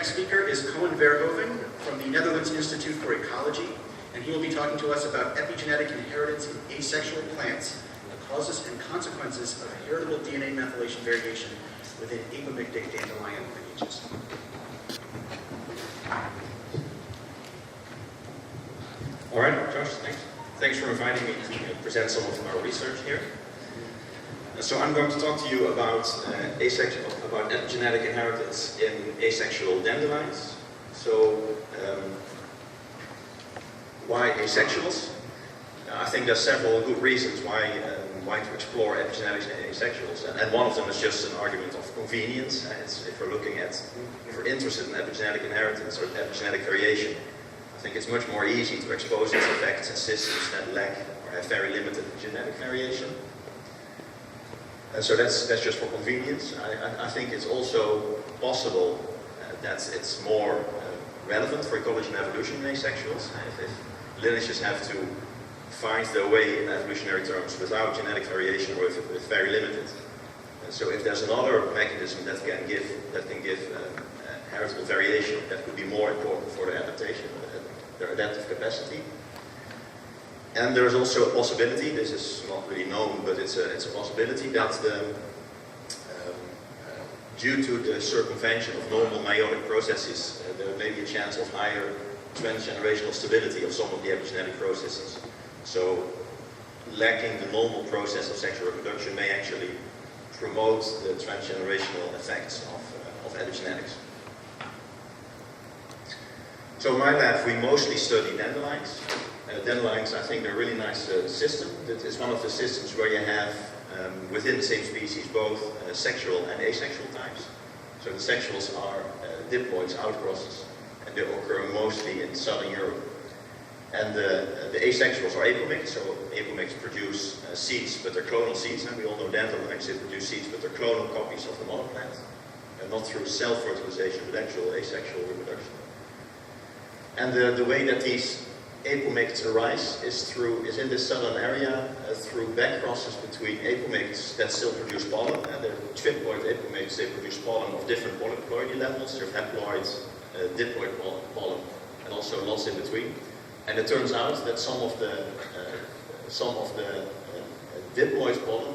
next speaker is Koen Verhoeven from the Netherlands Institute for Ecology, and he will be talking to us about epigenetic inheritance in asexual plants, the causes and consequences of heritable DNA methylation variation within apomictic dandelion lineages. All right, Josh, thanks. Thanks for inviting me to present some of our research here. So I'm going to talk to you about epigenetic inheritance in asexual dandelions. So why asexuals? I think there's several good reasons why to explore epigenetics in asexuals, and one of them is just an argument of convenience. If we're interested in epigenetic inheritance or epigenetic variation, I think it's much more easy to expose its effects in systems that lack or have very limited genetic variation. And so that's just for convenience. I think it's also possible that it's more relevant for ecology and evolution in asexuals. If lineages have to find their way in evolutionary terms without genetic variation or with very limited. And so if there's another mechanism that can give heritable variation, that could be more important for their adaptation, their adaptive capacity. And there's also a possibility, this is not really known, but it's a possibility that due to the circumvention of normal meiotic processes, there may be a chance of higher transgenerational stability of some of the epigenetic processes. So lacking the normal process of sexual reproduction may actually promote the transgenerational effects of epigenetics. So in my lab, we mostly study dandelions. Dandelions, I think, are a really nice system. That is one of the systems where you have, within the same species, both sexual and asexual types. So the sexuals are diploids, outcrosses, and they occur mostly in southern Europe. And the asexuals are apomicts, so apomicts produce seeds, but they're clonal seeds, and we all know dandelions, they produce seeds, but they're clonal copies of the mother plant, and not through self-fertilization, but actual asexual reproduction. And the way that these apomicts arise is in this southern area through back crosses between apomicts that still produce pollen, and they're triploid apomicts, they produce pollen of different polyploidy levels, so haploid, diploid pollen, and also lots in between. And it turns out that some of the diploid pollen,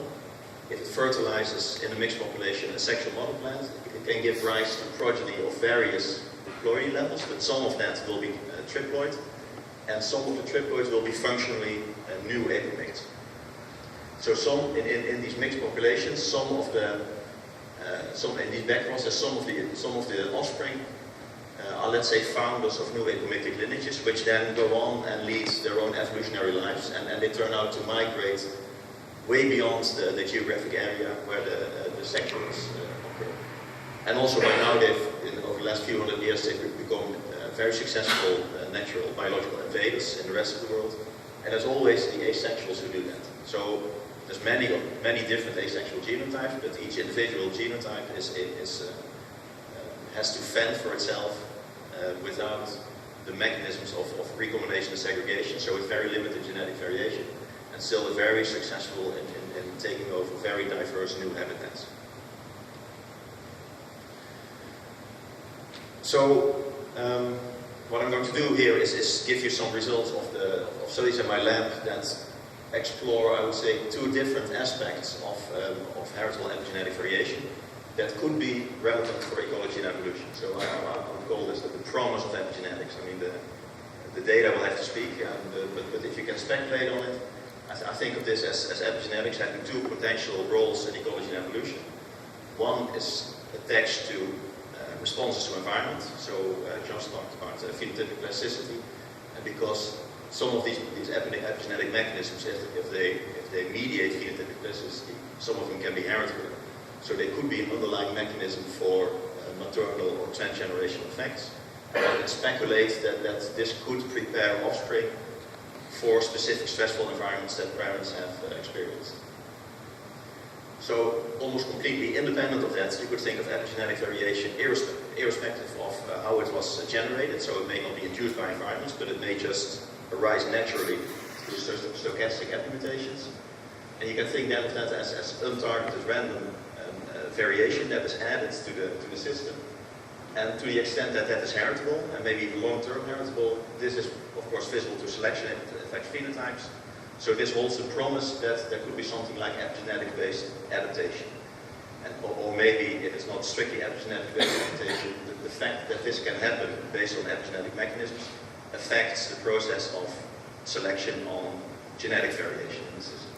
if it fertilizes in a mixed population a sexual mother plant, it can give rise to progeny of various ploidy levels, but some of that will be triploid, and some of the triploids will be functionally new apomicts. So in these mixed populations, in these back crosses, some of the offspring are, let's say, founders of new apomictic lineages, which then go on and lead their own evolutionary lives, and they turn out to migrate way beyond the geographic area where the sexuals occur. And also by now, over the last few hundred years, they've become very successful natural biological invaders in the rest of the world. And it's always the asexuals who do that. So there's many different asexual genotypes, but each individual genotype has to fend for itself without the mechanisms of recombination and segregation, so with very limited genetic variation, and still very successful in taking over very diverse new habitats. So what I'm going to do here is give you some results of studies in my lab that explore, I would say, two different aspects of heritable epigenetic variation that could be relevant for ecology and evolution. So I would call this the promise of epigenetics. I mean, the data will have to speak, but if you can speculate on it, I think of this as epigenetics having two potential roles in ecology and evolution. One is attached to responses to environment. So Josh talked about phenotypic plasticity, and because some of these epigenetic mechanisms, if they mediate phenotypic plasticity, some of them can be heritable. So they could be an underlying mechanism for maternal or transgenerational effects. And I would speculate that this could prepare offspring for specific stressful environments that parents have experienced. So almost completely independent of that, you could think of epigenetic variation irrespective of how it was generated. So it may not be induced by environments, but it may just arise naturally through stochastic epimutations. And you can think then of that as untargeted random variation that is added to the system. And to the extent that that is heritable, and maybe even long-term heritable, this is of course visible to selection, it affects phenotypes. So this holds the promise that there could be something like epigenetic-based adaptation. And, or maybe, if it's not strictly epigenetic-based adaptation, the fact that this can happen based on epigenetic mechanisms affects the process of selection on genetic variation in the system.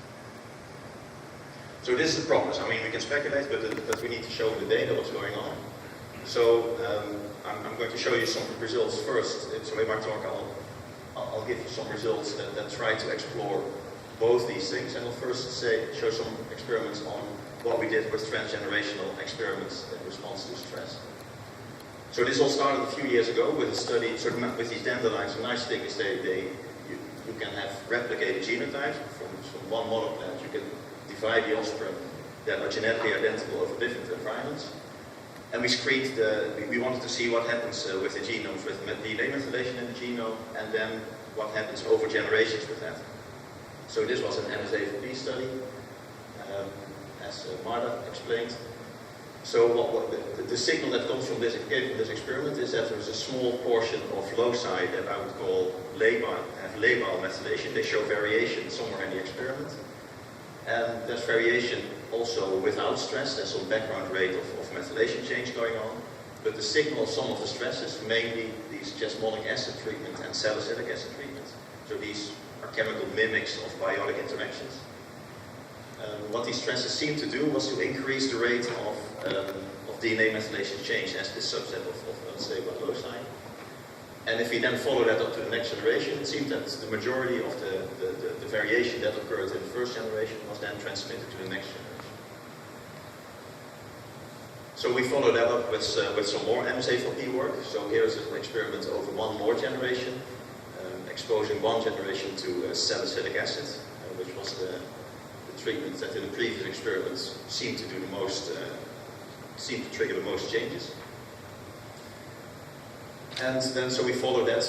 So this is the promise. I mean, we can speculate, but we need to show the data what's going on. So I'm going to show you some results first. So in my talk, I'll give you some results that try to explore both these things. And I'll first show some experiments on what we did with transgenerational experiments in response to stress. So this all started a few years ago with a study, so with these dandelions. The nice thing is you can have replicated genotypes from one model plant. You can divide the offspring that are genetically identical over different environments. And we screened we wanted to see what happens with the genomes, with DNA methylation in the genome, and then what happens over generations with that. So this was an MSAVP study, as Marta explained. So the signal that comes from this experiment is that there's a small portion of loci that I would call labile methylation. They show variation somewhere in the experiment. And there's variation also without stress. There's some background rate of methylation change going on. But the signal of some of the stresses, mainly these jasmonic acid treatment and salicylic acid treatment. So these are chemical mimics of biotic interactions. What these stresses seem to do was to increase the rate of DNA methylation change as this subset of unstable loci. And if we then follow that up to the next generation, it seems that the majority of the variation that occurred in the first generation was then transmitted to the next generation. So we follow that up with some more MSAVP work. So here is an experiment over one more generation, exposing one generation to salicylic acid, which was the treatment that in the previous experiments seemed to do the most, seemed to trigger the most changes. And then, so we follow that,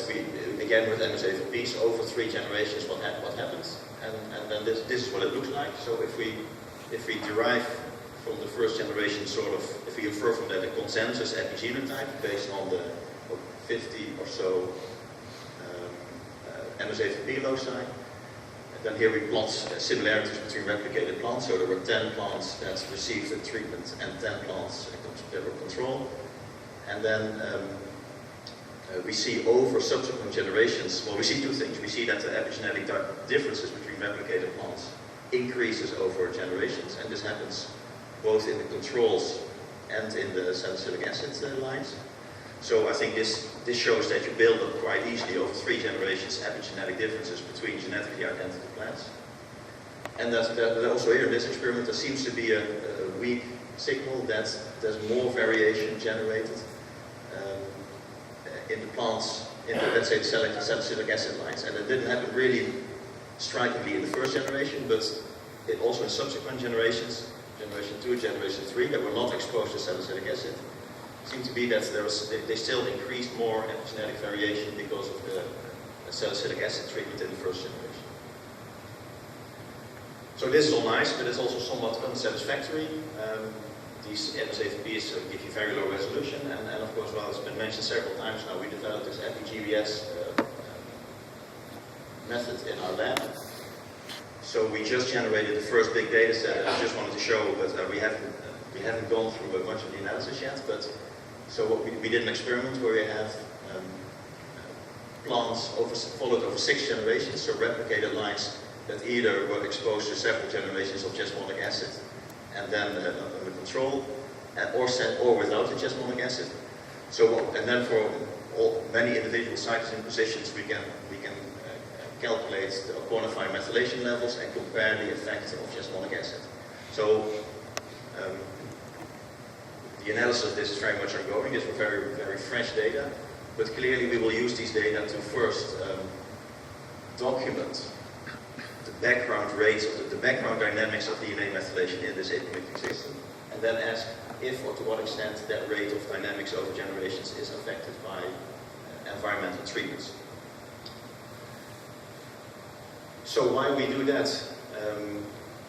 again with MSAVPs, over 3 generations, what happens. And then this is what it looks like. So if we derive from the first generation if we infer from that a consensus epigenotype based on the 50 or so MSAVP loci, and then here we plot similarities between replicated plants. So there were 10 plants that received the treatment and 10 plants that were control. And then we see over subsequent generations, well, we see two things. We see that the epigenetic differences between replicated plants increases over generations, and this happens both in the controls and in the salicylic acid lines. So I think this shows that you build up quite easily over 3 generations epigenetic differences between genetically identical plants. And that also here in this experiment there seems to be a weak signal that there's more variation generated in the plants, in the, let's say, the salicylic acid lines. And it didn't happen really strikingly in the first generation, but it also in subsequent generations, generation 2, generation 3, that were not exposed to salicylic acid, seemed to be that they still increased more epigenetic variation because of the salicylic acid treatment in the first generation. So this is all nice, but it's also somewhat unsatisfactory. These MSAVPs give you very low resolution, and of course, well, it's been mentioned several times now, we developed this EpiGBS method in our lab. So we just generated the first big data set, and I just wanted to show, but we haven't gone through a bunch of the analysis yet. But so we did an experiment where we have plants followed over 6 generations, so replicated lines that either were exposed to several generations of jasmonic acid and then under control, or without the jasmonic acid. So, and then for many individual cytosine positions, we can calculate or quantify methylation levels and compare the effect of jasmonic acid. So, the analysis of this is very much ongoing. These were very, very fresh data, but clearly we will use these data to first document the background rates, the background dynamics of DNA methylation in this apomictic system, and then ask if or to what extent that rate of dynamics over generations is affected by environmental treatments. So why we do that?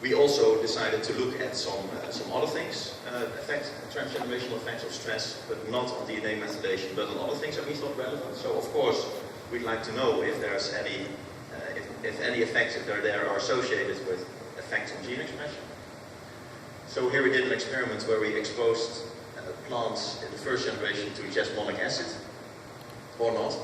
We also decided to look at some other things, transgenerational effects of stress, but not on DNA methylation, but on other things that we thought relevant. So of course, we'd like to know if there's any, if any effects, if they're there, are associated with effects on gene expression. So here we did an experiment where we exposed plants in the first generation to jasmonic acid, or not.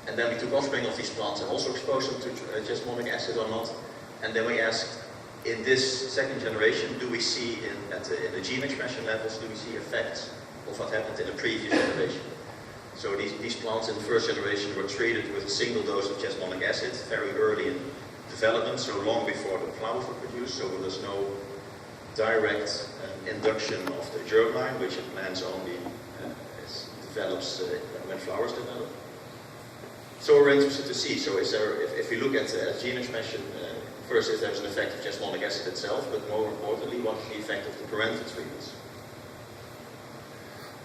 And then we took offspring of these plants and also exposed them to jasmonic acid or not. And then we asked, in this second generation, do we see in the gene expression levels, do we see effects of what happened in the previous generation? So these plants in the first generation were treated with a single dose of jasmonic acid very early in development, so long before the flowers were produced, so there's no direct induction of the germline, which in plants only develops when flowers develop. So we're interested to see, so is there, if we look at gene expression, first if there's an effect of jasmonic acid itself, but more importantly, what is the effect of the parental treatments?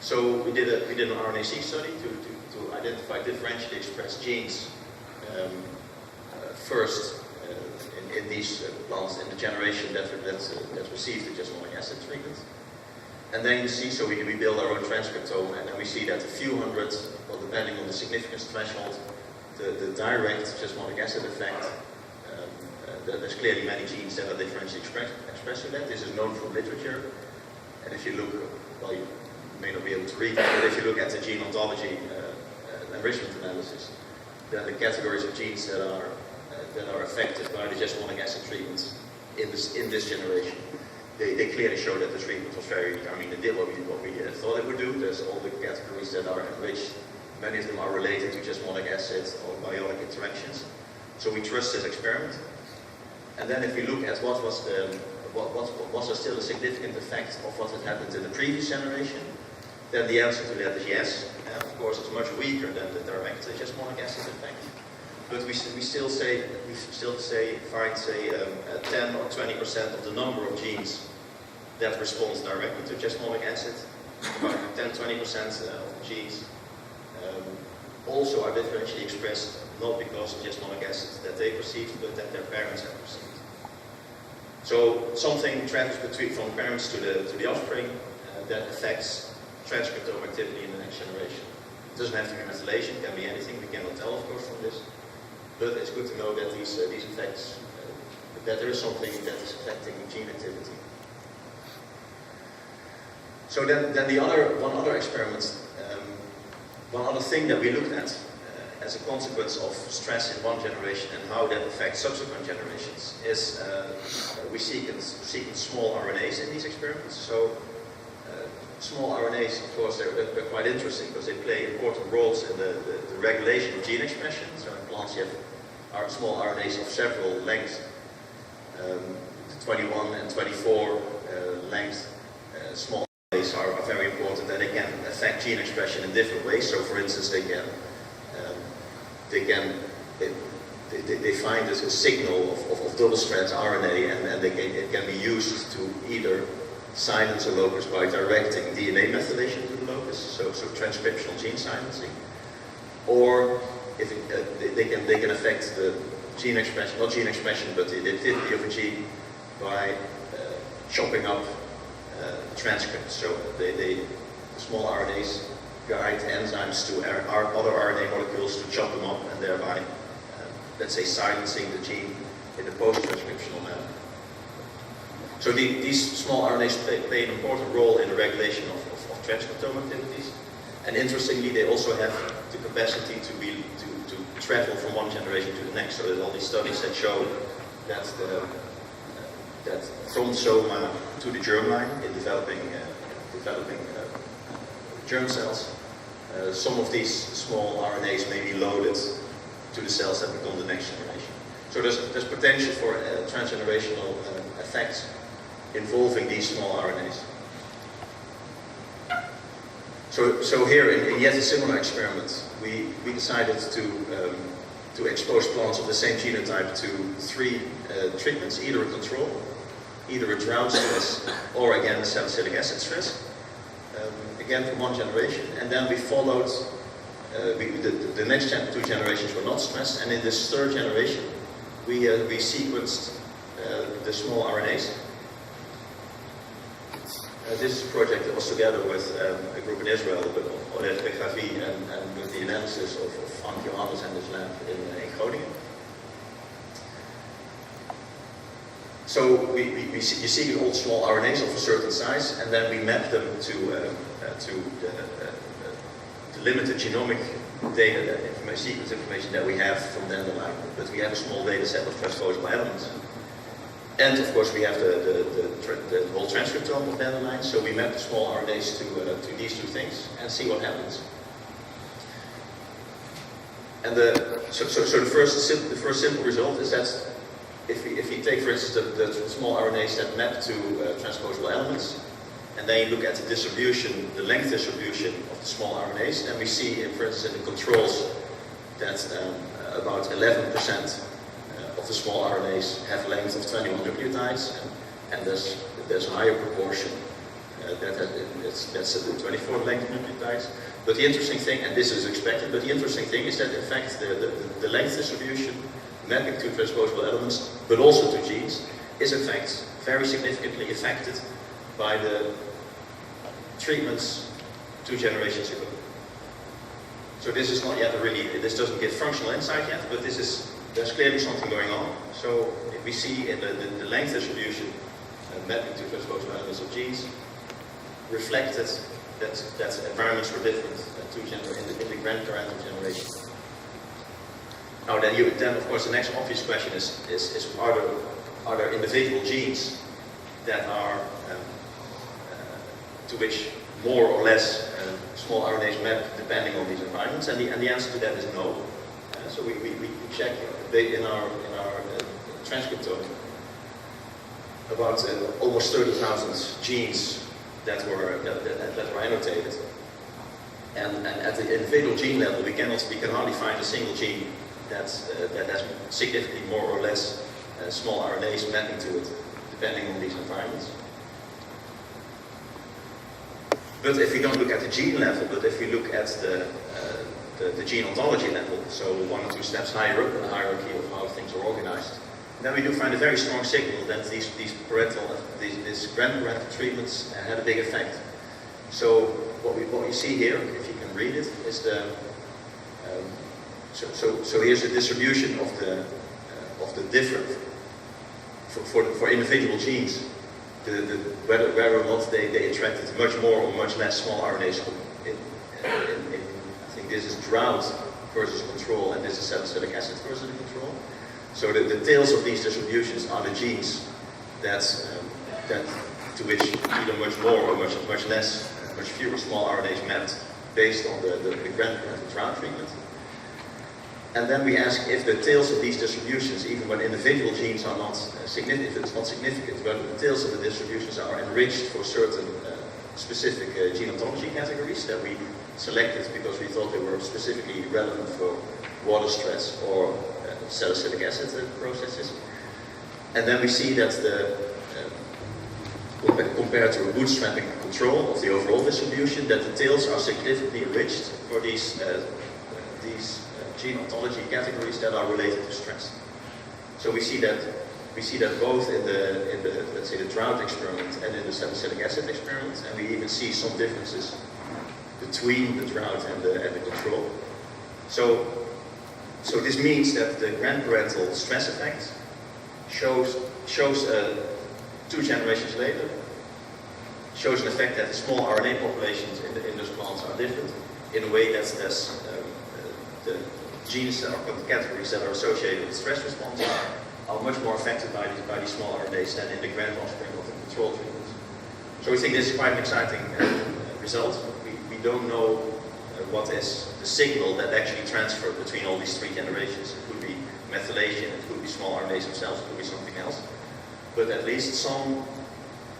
So we did an RNA-seq study to identify differentially expressed genes first in these plants in the generation that received the jasmonic acid treatment. And then you see, so we build our own transcriptome, and then we see that a few hundred, well, depending on the significance threshold, the direct jasmonic acid effect, there's clearly many genes that are differentially expressed in that. This is known from literature. And if you look, well, you may not be able to read it, but if you look at the gene ontology enrichment analysis, then the categories of genes that are affected by the jasmonic acid treatment in this generation, they clearly show that the treatment was very, I mean, it did what we thought it would do. There's all the categories that are enriched. Many of them are related to jasmonic acid or biotic interactions. So we trust this experiment. And then if we look at was there still a significant effect of what had happened in the previous generation, then the answer to that is yes. And of course, it's much weaker than the direct jasmonic acid effect. But we still find 10 or 20% of the number of genes that responds directly to jasmonic acid. About 10-20% of the genes also are differentially expressed, not because of jasmonic acid that they received, but that their parents have received. So something transfers from parents to the offspring that affects transcriptome activity in the next generation. It doesn't have to be methylation, it can be anything, we cannot tell of course from this. But it's good to know that these effects, that there is something that is affecting gene activity. So then one other experiment, one other thing that we looked at as a consequence of stress in one generation and how that affects subsequent generations is we sequence small RNAs in these experiments. So small RNAs, of course, they're quite interesting because they play important roles in the regulation of gene expression. So in plants you have small RNAs of several lengths, 21 and 24 length. Small RNAs are very important and they can affect gene expression in different ways. So for instance, they find a signal of double-strand RNA and it can be used to either silence a locus by directing DNA methylation to the locus, so transcriptional gene silencing, or if they can affect the gene expression, not gene expression, but the activity of a gene by chopping up transcripts. So the small RNAs guide enzymes to other RNA molecules to chop them up and thereby, let's say, silencing the gene in the post-transcriptional manner. So these small RNAs play an important role in the regulation of transcriptome activities. And interestingly, they also have the capacity to travel from one generation to the next. So there's all these studies that show that from soma to the germline in developing germ cells, some of these small RNAs may be loaded to the cells that become the next generation. So there's potential for transgenerational effects involving these small RNAs. So here, in yet a similar experiment, we decided to expose plants of the same genotype to 3 treatments, either a control, either a drought stress, or again a salicylic acid stress. Again from one generation, and then we followed, the next 2 generations were not stressed, and in this 3rd generation we sequenced the small RNAs. This is a project that was together with a group in Israel, with Epigenetic and with the analysis of Johannes and his lab in Groningen. So you see all small RNAs of a certain size, and then we map them to the limited genomic data, sequence information that we have from dandelion. But we have a small data set of transposable elements. And of course we have the whole transcriptome of dandelion, so we map the small RNAs to these two things and see what happens. And the first simple result is that if you take, for instance, the small RNAs that map to transposable elements, and then you look at the distribution, the length distribution of the small RNAs, then we see, for instance, in the controls that about 11% of the small RNAs have length of 21 nucleotides, and there's a higher proportion that's 24 length nucleotides. But the interesting thing, and this is expected, but the interesting thing is that in fact the length distribution mapping to transposable elements, but also to genes, is in fact very significantly affected by the treatments 2 generations ago. So this is not yet this doesn't give functional insight yet, but there's clearly something going on. So if we see in the length distribution mapping to transposable elements of genes reflected that environments were different in the grandparental generation. Now then of course the next obvious question is are there individual genes that are to which more or less small RNAs map depending on these environments, and the answer to that is no. So we check in our transcriptome about almost 30,000 genes that were annotated, and at the individual gene level we can hardly find a single gene that has significantly more or less small RNAs mapping to it depending on these environments. But if we don't look at the gene level, but if we look at the gene ontology level, so 1 or 2 steps higher up in the hierarchy of how things are organized, then we do find a very strong signal that these grandparental treatments had a big effect. So what you see here, if you can read it, is so here's the distribution of the different for individual genes. Whether or not they attracted much more or much less small RNAs I think this is drought versus control, and this is salicylic acid versus control. So the tails of these distributions are the genes that to which either much more or much less, much fewer small RNAs mapped based on the grandparental drought treatment. And then we ask if the tails of these distributions, even when individual genes are not significant, if it's not significant, whether the tails of the distributions are enriched for certain specific gene ontology categories that we selected because we thought they were specifically relevant for water stress or salicylic acid processes. And then we see that compared to a bootstrapping control of the overall distribution, that the tails are significantly enriched for these gene ontology categories that are related to stress. So we see that both in the let's say the drought experiment and in the salicylic acid experiment, and we even see some differences between the drought and the control. So this means that the grandparental stress effect shows 2 generations later, shows an effect that the small RNA populations in those plants are different in a way that the genes or categories that are associated with stress response are much more affected by these small RNAs than in the grand offspring of the control treatments. So we think this is quite an exciting result. We don't know what is the signal that actually transferred between all these 3 generations. It could be methylation, it could be small RNAs themselves, it could be something else. But at least some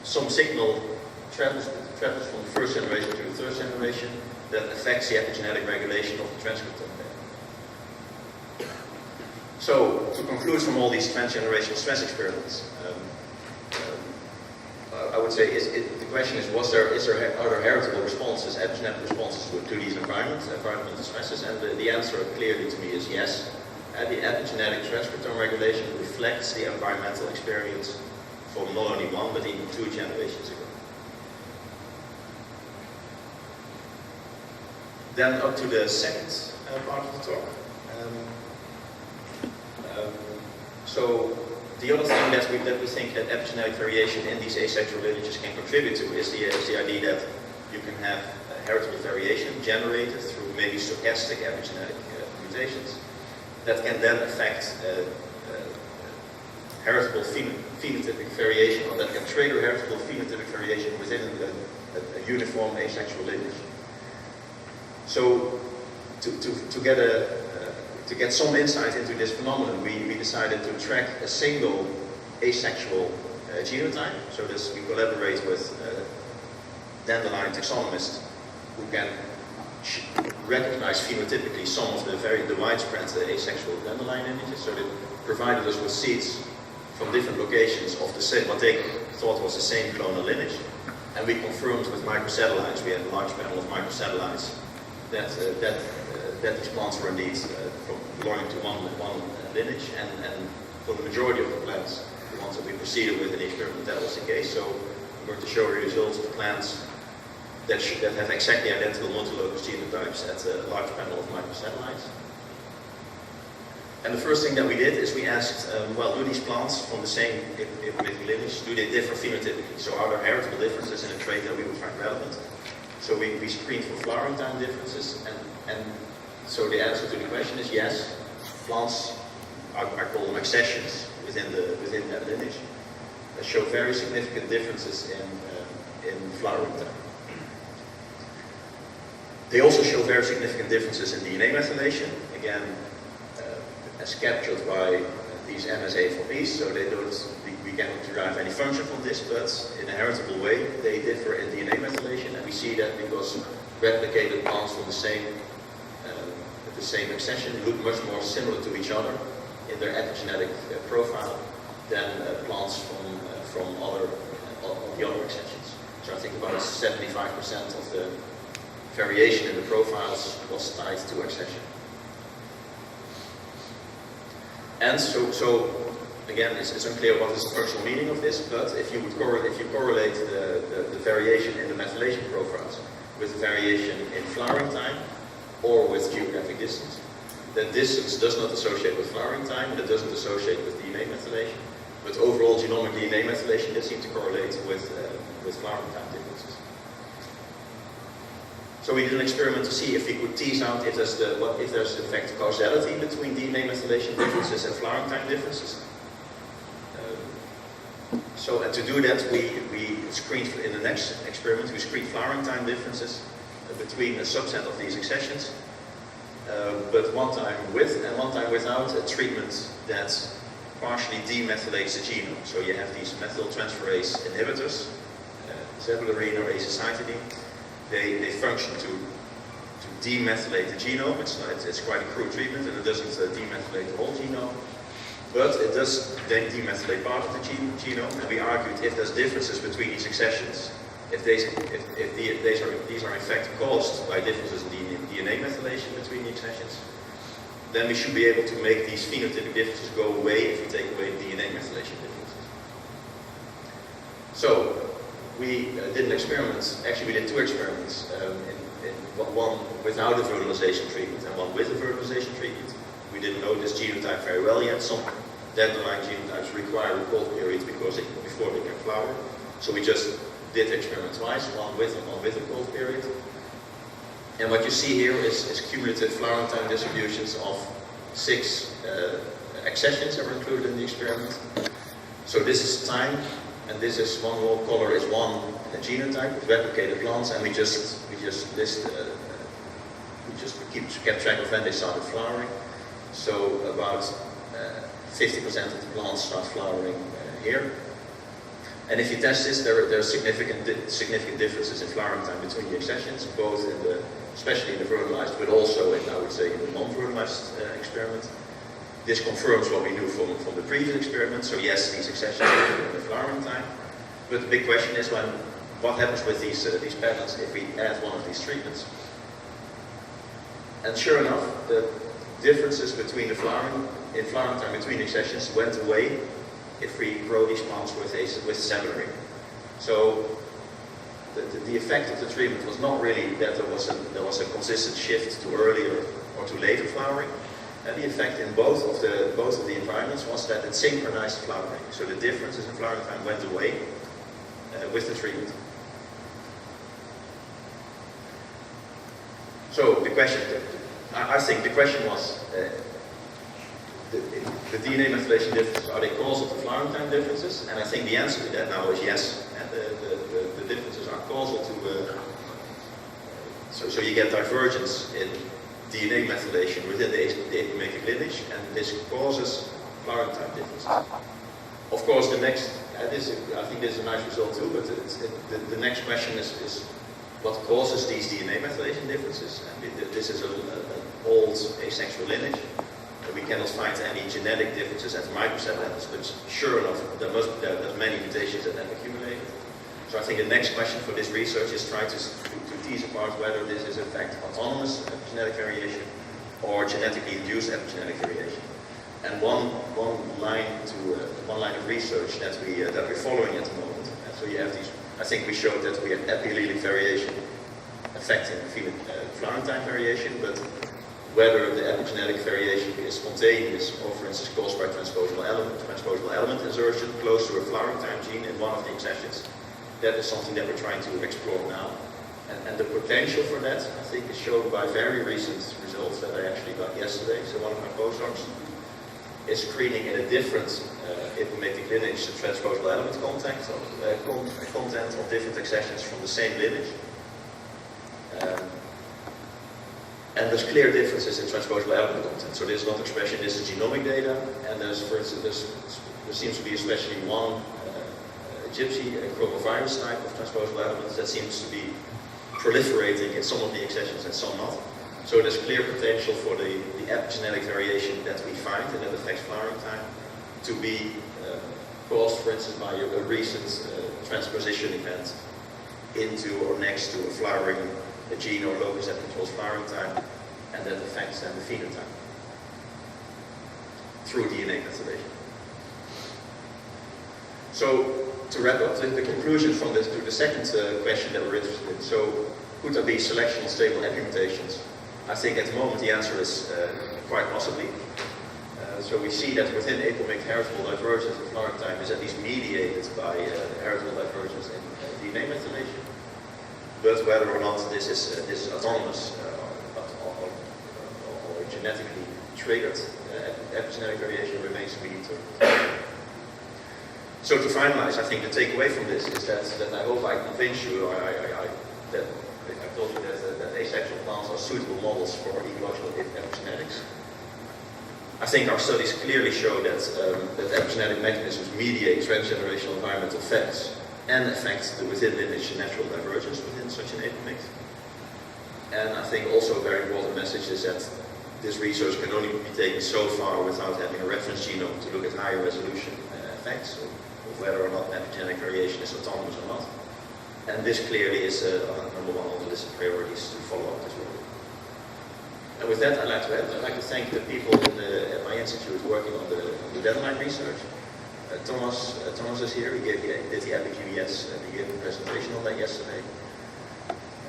signal travels from the 1st generation to the 3rd generation that affects the epigenetic regulation of the transcriptome. So, to conclude from all these transgenerational stress experiments, I would say the question is, are there heritable responses, epigenetic responses to these environmental stresses? And the answer clearly to me is yes. The epigenetic transcriptome regulation reflects the environmental experience from not only one, but even 2 generations ago. Then up to the second part of the talk. So the other thing that we think that epigenetic variation in these asexual lineages can contribute to is the idea that you can have heritable variation generated through maybe stochastic epigenetic mutations that can then affect heritable phenotypic variation, or that can trigger heritable phenotypic variation within a uniform asexual lineage. So to get some insight into this phenomenon, we decided to track a single asexual genotype. So we collaborate with dandelion taxonomists who can recognize phenotypically some of the widespread asexual dandelion lineages. So they provided us with seeds from different locations of the same, what they thought was the same clonal lineage. And we confirmed with microsatellites, we had a large panel of microsatellites, that these plants were indeed belonging to one lineage. And for the majority of the plants, the ones that we proceeded with in the experiment, that was the case. So I'm going to show you the results of plants that have exactly identical multilocus genotypes at a large panel of microsatellites. And the first thing that we did is we asked, well, do these plants from the same apomictic lineage, do they differ phenotypically? So are there heritable differences in a trait that we would find relevant? So we screened for flowering time differences, and so the answer to the question is yes. Plants, I call them accessions within that lineage, that show very significant differences in flowering time. They also show very significant differences in DNA methylation, again, as captured by these MSA4Bs, so we cannot derive any function from this, but in a heritable way, they differ in DNA methylation, and we see that because replicated plants from the same accession look much more similar to each other in their epigenetic profile than plants from the other accessions. So I think about 75% of the variation in the profiles was tied to accession. And so again, it's unclear what is the functional meaning of this, but if you correlate the variation in the methylation profiles with the variation in flowering time or with geographic distance, then distance does not associate with flowering time, and it doesn't associate with DNA methylation, but overall genomic DNA methylation does seem to correlate with flowering time differences. So we did an experiment to see if we could tease out if there's in fact causality between DNA methylation differences and flowering time differences. And to do that, we screened in the next experiment. We screened flowering time differences between a subset of these accessions, but one time with and one time without a treatment that partially demethylates the genome. So you have these methyltransferase inhibitors, zebularine or azacitidine. They function to demethylate the genome. It's quite a crude treatment, and it doesn't demethylate the whole genome, but it does then demethylate part of the genome. And we argued if there's differences between these accessions, if these are in fact caused by differences in DNA methylation between the accessions, then we should be able to make these phenotypic differences go away if we take away the DNA methylation differences. So we did an experiment. Actually, we did 2 experiments. One without a fertilization treatment and one with a fertilization treatment. We didn't know this genotype very well yet. Some dandelion genotypes require a cold period before they can flower. So we just did the experiment twice, one with and one with a cold period. And what you see here is cumulative flowering time distributions of 6 accessions that were included in the experiment. So this is time, and this is one wall color is one genotype with replicated plants, and we just kept track of when they started flowering. So about 50% of the plants start flowering here. And if you test this, there are significant differences in flowering time between the accessions, both especially in the fertilized, but also in, I would say, in the non-fertilized experiment. This confirms what we knew from the previous experiment. So yes, these accessions differ in the flowering time. But the big question is what happens with these patterns if we add one of these treatments? And sure enough, differences between in flowering time between accessions went away if we grow these plants with seminary. So the effect of the treatment was not really that there was a consistent shift to earlier or to later flowering. And the effect in both of the environments was that it synchronized flowering. So the differences in flowering time went away with the treatment. So the question, I think the question was, the DNA methylation differences, are they causal to flowering time differences? And I think the answer to that now is yes. And the differences are causal to, so you get divergence in DNA methylation within the apomictic lineage, and this causes flowering time differences. Of course, the next, I think this is a nice result too, but the next question is what causes these DNA methylation differences? And this is an old asexual lineage. We cannot find any genetic differences at the microcell levels, but sure enough, there's many mutations that have accumulated. So I think the next question for this research is trying to tease apart whether this is in fact autonomous epigenetic variation or genetically induced epigenetic variation. And one line of research that we're following at the moment. And so you have these. I think we showed that we have epiallelic variation affecting flowering time variation, but whether the epigenetic variation is spontaneous or, for instance, caused by transposable element insertion close to a flowering time gene in one of the accessions, that is something that we're trying to explore now. And the potential for that, I think, is shown by very recent results that I actually got yesterday. So one of my postdocs is screening in a different apomictic lineage the transposable element content of different accessions from the same lineage. And there's clear differences in transposable element content. So there's not expression, this is genomic data, and there's, for instance, there seems to be especially one gypsy chromovirus type of transposable elements that seems to be proliferating in some of the accessions and some not. So there's clear potential for the epigenetic variation that we find and that affects flowering time to be caused, for instance, by a recent transposition event into or next to a gene or locus that controls flowering time, and that affects then the phenotype through DNA methylation. So to wrap up the conclusion from this to the second question that we're interested in. So could there be selection on stable epimutations? I think at the moment the answer is quite possibly. So we see that within apomictic heritable divergence in flowering time is at least mediated by heritable divergence in DNA methylation. But whether or not this is autonomous or genetically triggered epigenetic variation remains to be determined. So to finalize, I think the takeaway from this is that I hope I convince you, that I told you that asexual plants are suitable models for ecological epigenetics. I think our studies clearly show that epigenetic mechanisms mediate transgenerational environmental effects and affect the within lineage natural divergence within such an apomictic. And I think also a very important message is that this research can only be taken so far without having a reference genome to look at higher resolution effects of whether or not epigenetic variation is autonomous or not. And this clearly is number one on the list of priorities to follow up this work. And with that, I'd like to thank the people at my institute working on the dandelion research. Thomas is here. He did the Epigenetics, and he gave a presentation on that yesterday.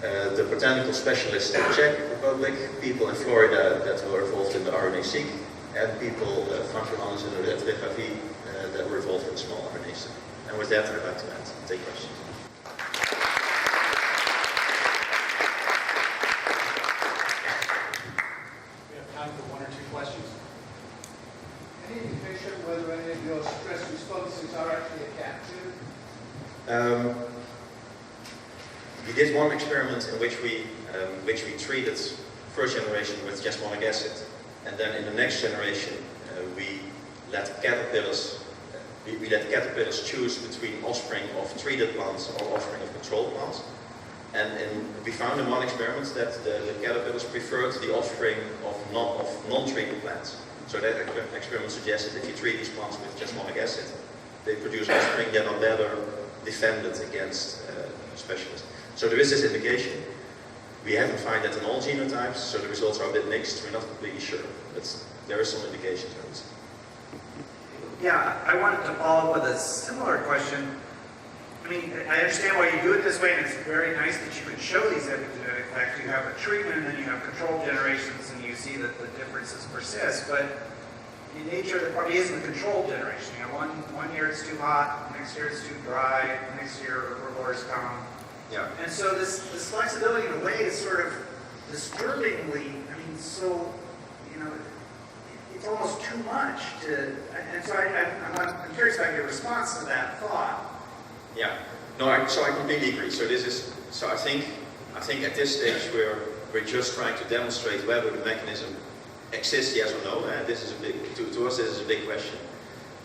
The botanical specialists in the Czech Republic, people in Florida that were involved in the RNA-seq, and people, Frank Johannes and Odette Regavi, that were involved in the small RNA study. And with that, I'd like to take questions. We have time for one or two questions. Any indication whether any of your stress responses are actually adaptive? We did one experiment in which we treated first generation with jasmonic acid, and then in the next generation we let caterpillars choose between offspring of treated plants or offspring of controlled plants. And we found in one experiment that the caterpillars preferred the offspring of non-treated plants. So that experiment suggested if you treat these plants with jasmonic acid, they produce offspring that are better defended against specialists. So there is this indication. We haven't found that in all genotypes, so the results are a bit mixed. We're not completely sure, but there are some indications, I would say. Yeah, I wanted to follow up with a similar question. I mean, I understand why you do it this way, and it's very nice that you can show these epigenetic effects. You have a treatment, and then you have control generations, and you see that the differences persist. But in nature, there probably isn't a control generation. You know, one year it's too hot, next year it's too dry, next year herbivores come. Yeah. And so this flexibility in a way is sort of disturbingly, I mean, so, you know, it's almost too much to, and so I'm curious about your response to that thought. Yeah. No, so I completely agree. So I think at this stage we're just trying to demonstrate whether the mechanism exists, yes or no. This is a big, to us this is a big question.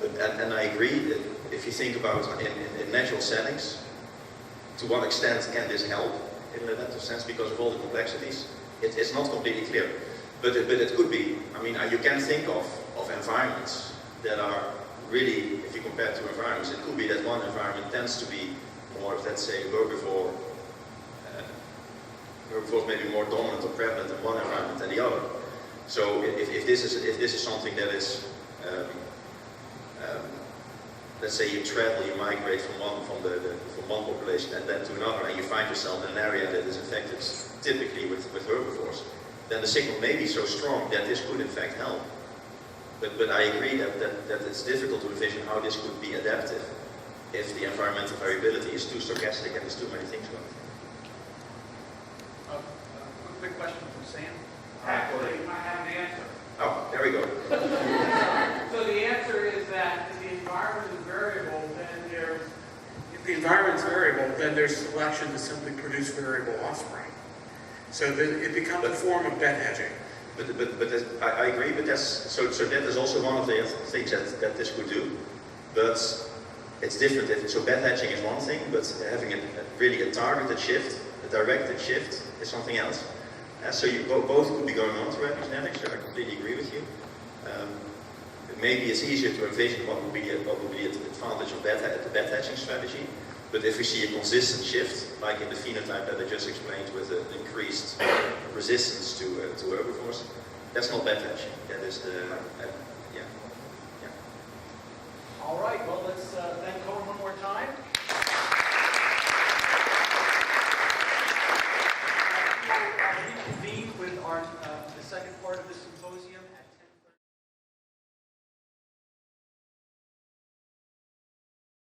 But, and I agree that if you think about in natural settings, to what extent can this help in an adaptive sense because of all the complexities? It's not completely clear. But it could be. I mean, you can think of environments that are really, if you compare two environments, it could be that one environment tends to be more, let's say, herbivore. Herbivores may be more dominant or prevalent in one environment than the other. So if this is something that is, let's say you travel, you migrate from one population and then to another, and you find yourself in an area that is infected typically with herbivores, then the signal may be so strong that this could in fact help. But I agree that it's difficult to envision how this could be adaptive if the environmental variability is too stochastic and there's too many things going on. One quick question from Sam. Actually, I have an answer. Oh, there we go. So the answer is that if the environment is variable, then there's... If the environment's variable, then there's selection to simply produce variable offspring. So that it becomes a form of bed hedging. But I agree, but so that is also one of the things that this could do. But it's different. So bed hedging is one thing, but having really a targeted shift, a directed shift, is something else. So both could be going on through epigenetics, so I completely agree with you. Maybe it's easier to envision what would be the advantage of the bed hedging strategy. But if we see a consistent shift, like in the phenotype that I just explained with an increased resistance to herbivores, that's not bed hedging. That is All right, well, let's thank Koen one more time.